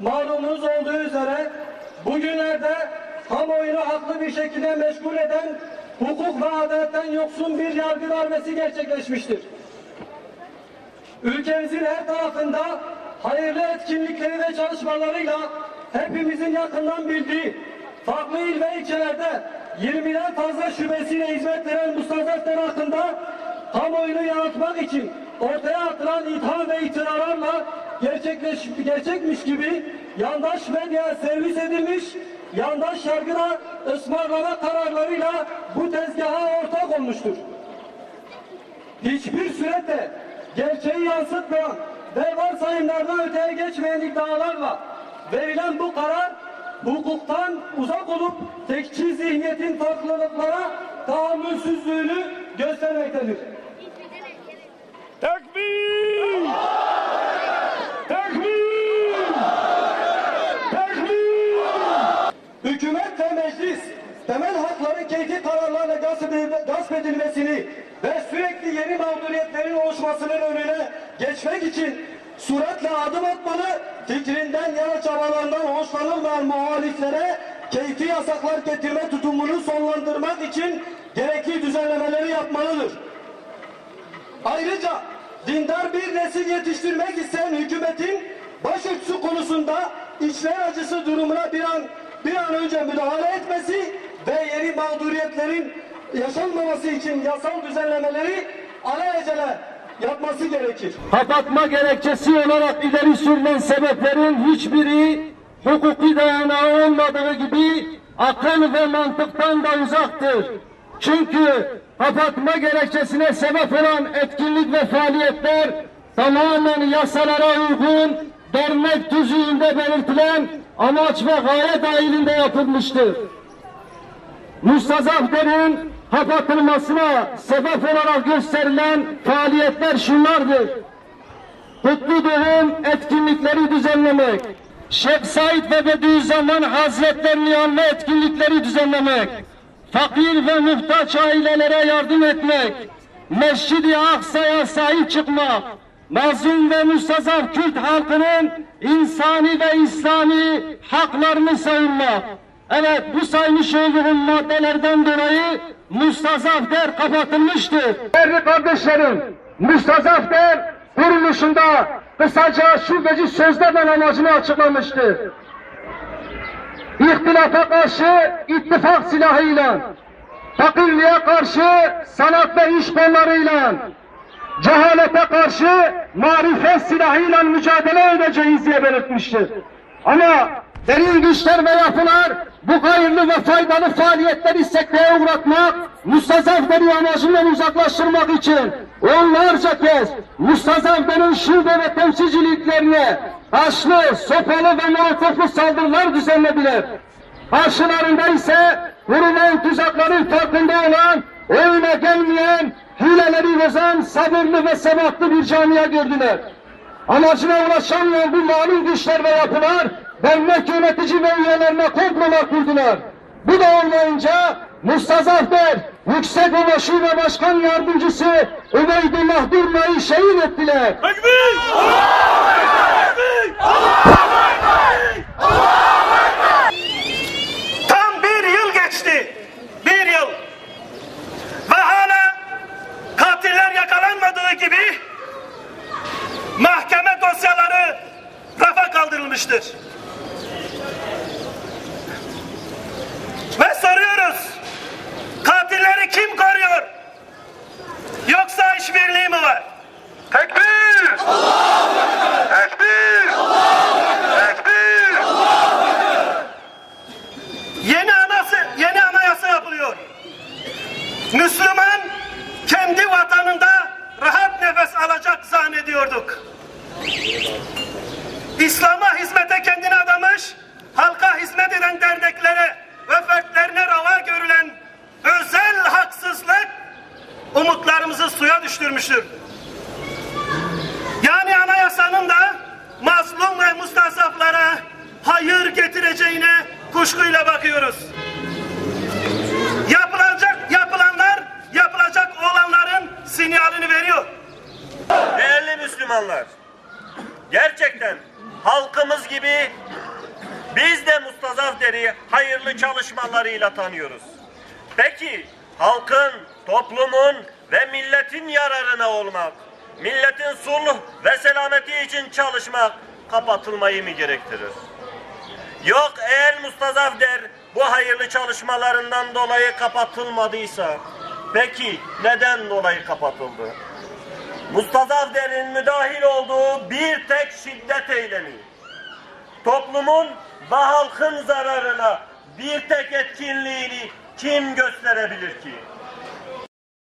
malumunuz olduğu üzere bugünlerde kamuoyunu haklı bir şekilde meşgul eden hukuk ve adaletten yoksun bir yargı darbesi gerçekleşmiştir. Ülkemizin her tarafında hayırlı etkinlikleri ve çalışmalarıyla hepimizin yakından bildiği farklı il ve ilçelerde 20'den fazla şubesiyle hizmet veren Mustazaflar hakkında kamuoyunu yanıltmak için ortaya atılan itham ve iftiralarla gerçekmiş gibi yandaş medyaya servis edilmiş, yandaş yargıda ısmarlama kararlarıyla bu tezgaha ortak olmuştur. Hiçbir surette gerçeği yansıtmayan ve varsayımlardan öteye geçmeyen iddialarla verilen bu karar hukuktan uzak olup tekçi zihniyetin farklılıklara tahammülsüzlüğünü göstermektedir. Tekbir! Tekbir! Tekbir! Hükümet ve meclis temel hakların keyfi kararlarla gasp edilmesini ve sürekli yeni mağduriyetlerin oluşmasının önüne geçmek için süratle adım atmalı, fikrinden yana çabalarından hoşlanılmayan muhaliflere keyfi yasaklar getirme tutumunu sonlandırmak için gerekli düzenlemeleri yapmalıdır. Ayrıca dindar bir nesil yetiştirmek isteyen hükümetin başörtüsü konusunda içler acısı durumuna bir an önce müdahale etmesi ve yeni mağduriyetlerin yaşanmaması için yasal düzenlemeleri alelacele yapması gerekir. Kapatma gerekçesi olarak ileri sürülen sebeplerin hiçbiri hukuki dayanağı olmadığı gibi akıl ve mantıktan da uzaktır. Çünkü kapatma gerekçesine sebep olan etkinlik ve faaliyetler tamamen yasalara uygun, dernek tüzüğünde belirtilen amaç ve gaye dahilinde yapılmıştır. Mustazaflar'ın kapatılmasına sebep olarak gösterilen faaliyetler şunlardır: kutlu doğum etkinlikleri düzenlemek, Şeyh Said ve Bediüzzaman Hazretlerini anma etkinlikleri düzenlemek, fakir ve muhtaç ailelere yardım etmek, Mescid-i Aksa'ya sahip çıkmak, mazlum ve mustazaf Kürt halkının insani ve İslami haklarını savunmak. Evet, bu saymış olduğum maddelerden dolayı Mustazaflar kapatılmıştır. Değerli kardeşlerim, Mustazaflar kuruluşunda kısaca şubeci sözde ben amacını açıklamıştır. İhtilafa karşı ittifak silahıyla, fakirliğe karşı sanat ve iş kollarıyla, cehalete karşı marifet silahıyla mücadele edeceğiz diye belirtmiştir. Ama derin güçler ve yapılar bu hayırlı ve faydalı faaliyetleri sekteye uğratmak, Mustazafları amacından uzaklaştırmak için onlarca kez Mustazafların şube ve temsilciliklerine taşlı, sopalı ve molotoflu saldırılar düzenlediler. Karşılarında ise kurulan tuzakların farkında olan, oyuna gelmeyen, hileleri bozan sabırlı ve sebatlı bir camia gördüler. Amacına ulaşamayan bu malum güçler ve yapılar dernek yönetici ve üyelerine komplolar kurdular. Bu da olmayınca Mustazaflar Yüksekova Şube Başkan Yardımcısı Übeydullah Durma'yı şehit ettiler. Tekbir! Tam bir yıl geçti. Bir yıl. Ve hala katiller yakalanmadığı gibi mahkeme dosyaları rafa kaldırılmıştır. Ve soruyoruz, katilleri kim koruyor? Yoksa işbirliği mi var? Tekbir! Tekbir! Tekbir! Yeni anayasa yapılıyor. Müslüman kendi vatanında rahat nefes alacak zannediyorduk. İslam'a hizmete kendini adamış, halka hizmet eden derneklere ve fertlerine rava görülen özel haksızlık umutlarımızı suya düşürmüştür. Yani anayasanın da mazlum ve mustazaflara hayır getireceğine kuşkuyla bakıyoruz. Yapılanlar, yapılacak olanların sinyalini veriyor. Değerli Müslümanlar, gerçekten halkımız gibi biz de Mustazaf Der'i hayırlı çalışmalarıyla tanıyoruz. Peki halkın, toplumun ve milletin yararına olmak, milletin sulh ve selameti için çalışmak kapatılmayı mı gerektirir? Yok, eğer Mustazaf Der bu hayırlı çalışmalarından dolayı kapatılmadıysa, peki neden dolayı kapatıldı? Mustazaf Der'in müdahil olduğu bir tek şiddet eylemi, toplumun ve halkın zararına bir tek etkinliğini kim gösterebilir ki?